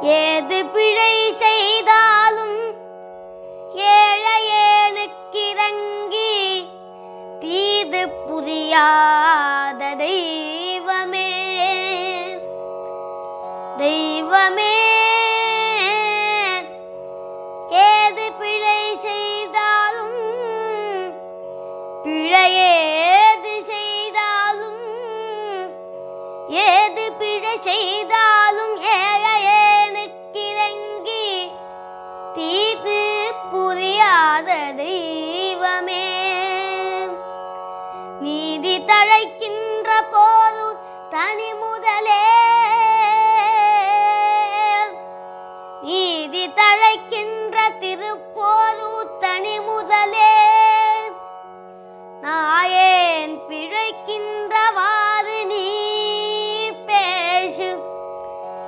ஏது பிழை செய்தாலும் ஏழையேனுக்கிறங்கி தீது புரியாத தெய்வமே தெய்வமே. ஏது பிழை செய்தாலும் பிழையேது செய்தாலும் ஏது பிழை செய்தாலும் ஏழையேனுக்கிறங்கி தீது புரியாத தெய்வமே. நீதி தழைக்கின்ற போது தனி முதலே நீதி தழைக்கின்ற திருப்போரு தனி முதலே